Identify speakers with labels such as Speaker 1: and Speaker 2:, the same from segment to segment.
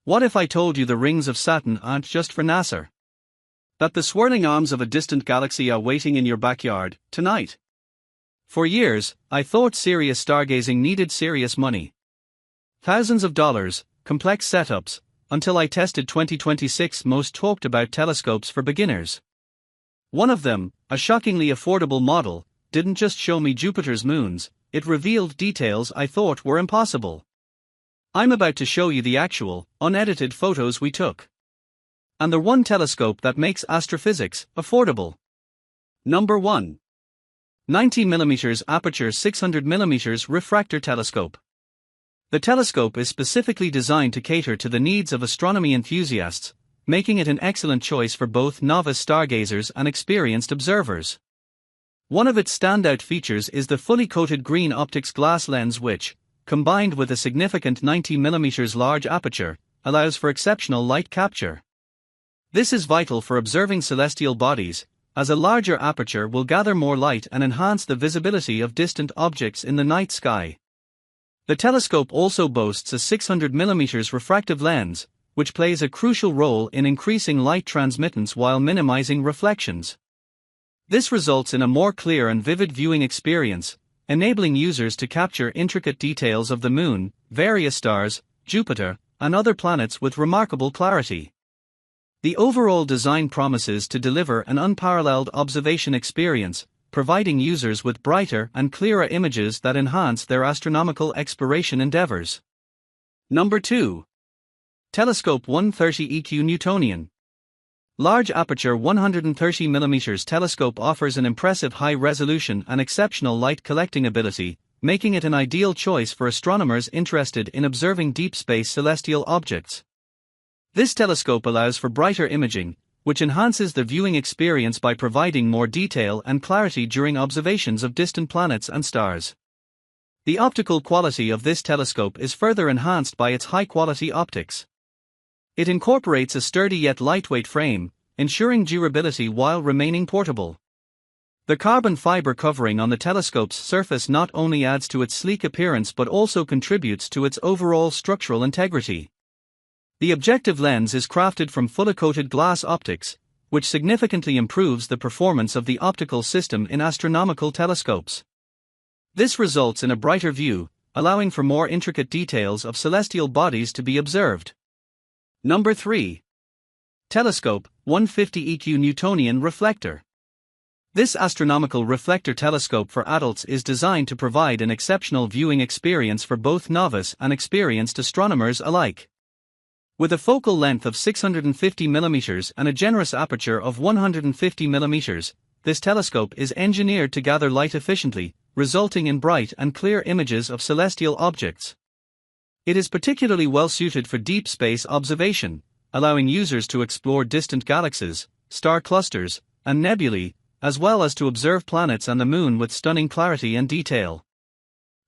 Speaker 1: What if I told you the rings of Saturn aren't just for NASA? That the swirling arms of a distant galaxy are waiting in your backyard, tonight? For years, I thought serious stargazing needed serious money. Thousands of dollars, complex setups, until I tested 2026 most talked about telescopes for beginners. One of them, a shockingly affordable model, didn't just show me Jupiter's moons, it revealed details I thought were impossible. I'm about to show you the actual, unedited photos we took. And the one telescope that makes astrophysics affordable. Number 1. 90mm Aperture 600mm Refractor Telescope. The telescope is specifically designed to cater to the needs of astronomy enthusiasts, making it an excellent choice for both novice stargazers and experienced observers. One of its standout features is the fully coated green optics glass lens which, combined with a significant 90mm large aperture, allows for exceptional light capture. This is vital for observing celestial bodies, as a larger aperture will gather more light and enhance the visibility of distant objects in the night sky. The telescope also boasts a 600mm refractive lens, which plays a crucial role in increasing light transmittance while minimizing reflections. This results in a more clear and vivid viewing experience, enabling users to capture intricate details of the Moon, various stars, Jupiter, and other planets with remarkable clarity. The overall design promises to deliver an unparalleled observation experience, providing users with brighter and clearer images that enhance their astronomical exploration endeavors. Number 2. Telescope 130 EQ Newtonian. Large aperture 130mm telescope offers an impressive high-resolution and exceptional light-collecting ability, making it an ideal choice for astronomers interested in observing deep space celestial objects. This telescope allows for brighter imaging, which enhances the viewing experience by providing more detail and clarity during observations of distant planets and stars. The optical quality of this telescope is further enhanced by its high-quality optics. It incorporates a sturdy yet lightweight frame, ensuring durability while remaining portable. The carbon fiber covering on the telescope's surface not only adds to its sleek appearance but also contributes to its overall structural integrity. The objective lens is crafted from fully-coated glass optics, which significantly improves the performance of the optical system in astronomical telescopes. This results in a brighter view, allowing for more intricate details of celestial bodies to be observed. Number 3. Telescope 150 EQ Newtonian Reflector. This astronomical reflector telescope for adults is designed to provide an exceptional viewing experience for both novice and experienced astronomers alike. With a focal length of 650mm and a generous aperture of 150mm, this telescope is engineered to gather light efficiently, resulting in bright and clear images of celestial objects. It is particularly well suited for deep space observation, allowing users to explore distant galaxies, star clusters, and nebulae, as well as to observe planets and the Moon with stunning clarity and detail.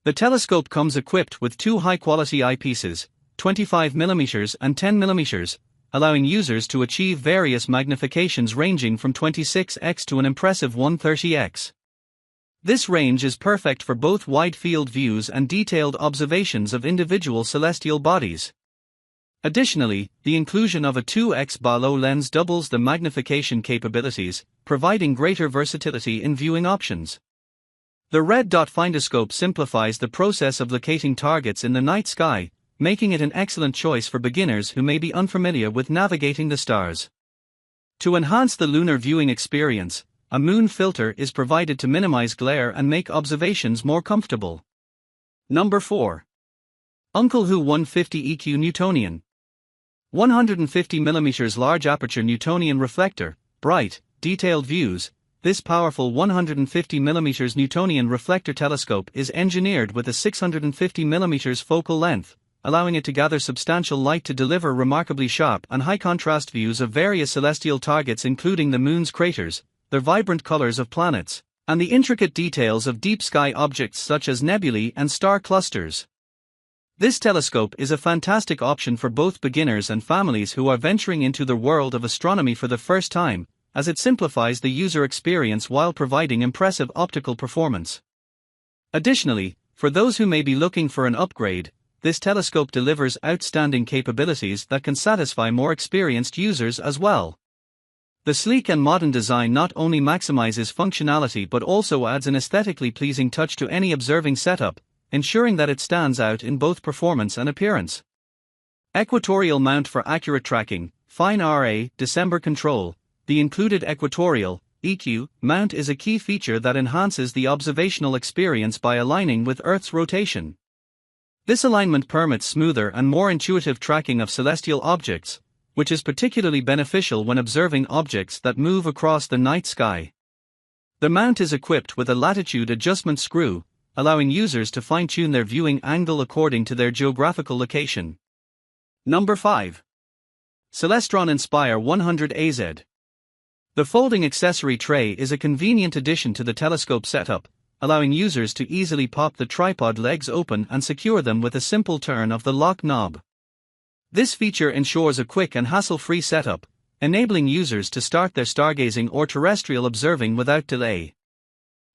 Speaker 1: The telescope comes equipped with two high-quality eyepieces, 25mm and 10mm, allowing users to achieve various magnifications ranging from 26x to an impressive 130x. This range is perfect for both wide-field views and detailed observations of individual celestial bodies. Additionally, the inclusion of a 2x Barlow lens doubles the magnification capabilities, providing greater versatility in viewing options. The red dot findoscope simplifies the process of locating targets in the night sky, making it an excellent choice for beginners who may be unfamiliar with navigating the stars. To enhance the lunar viewing experience, a moon filter is provided to minimize glare and make observations more comfortable. Number 4. UncleHu 150 EQ Newtonian. 150mm large aperture Newtonian reflector, bright, detailed views. This powerful 150mm Newtonian reflector telescope is engineered with a 650mm focal length, allowing it to gather substantial light to deliver remarkably sharp and high-contrast views of various celestial targets including the Moon's craters, the vibrant colors of planets, and the intricate details of deep sky objects such as nebulae and star clusters. This telescope is a fantastic option for both beginners and families who are venturing into the world of astronomy for the first time, as it simplifies the user experience while providing impressive optical performance. Additionally, for those who may be looking for an upgrade, this telescope delivers outstanding capabilities that can satisfy more experienced users as well. The sleek and modern design not only maximizes functionality but also adds an aesthetically pleasing touch to any observing setup, ensuring that it stands out in both performance and appearance. Equatorial mount for accurate tracking, fine RA, December control. The included equatorial (EQ) mount is a key feature that enhances the observational experience by aligning with Earth's rotation. This alignment permits smoother and more intuitive tracking of celestial objects, which is particularly beneficial when observing objects that move across the night sky. The mount is equipped with a latitude adjustment screw, allowing users to fine-tune their viewing angle according to their geographical location. Number 5. Celestron Inspire 100 AZ. The folding accessory tray is a convenient addition to the telescope setup, allowing users to easily pop the tripod legs open and secure them with a simple turn of the lock knob. This feature ensures a quick and hassle-free setup, enabling users to start their stargazing or terrestrial observing without delay.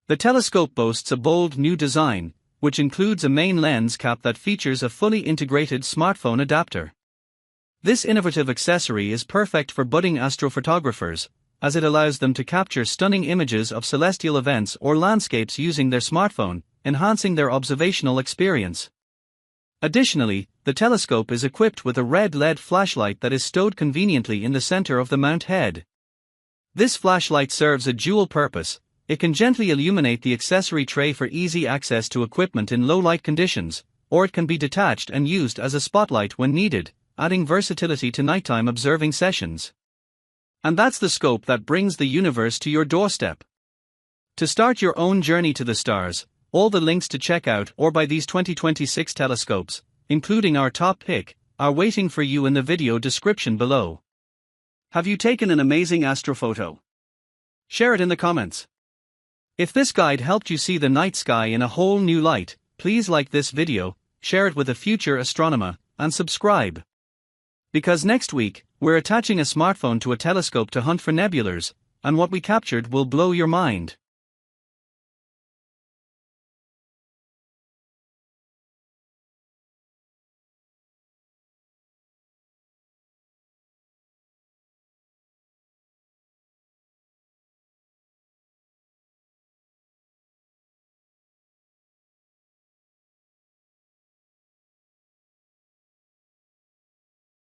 Speaker 1: The telescope boasts a bold new design, which includes a main lens cap that features a fully integrated smartphone adapter. This innovative accessory is perfect for budding astrophotographers, as it allows them to capture stunning images of celestial events or landscapes using their smartphone, enhancing their observational experience. Additionally, the telescope is equipped with a red LED flashlight that is stowed conveniently in the center of the mount head. This flashlight serves a dual purpose. It can gently illuminate the accessory tray for easy access to equipment in low-light conditions, or it can be detached and used as a spotlight when needed, adding versatility to nighttime observing sessions. And that's the scope that brings the universe to your doorstep. To start your own journey to the stars, all the links to check out or buy these 2026 telescopes, including our top pick, are waiting for you in the video description below. Have you taken an amazing astrophoto? Share it in the comments. If this guide helped you see the night sky in a whole new light, please like this video, share it with a future astronomer, and subscribe. Because next week, we're attaching a smartphone to a telescope to hunt for nebulas, and what we captured will blow your mind.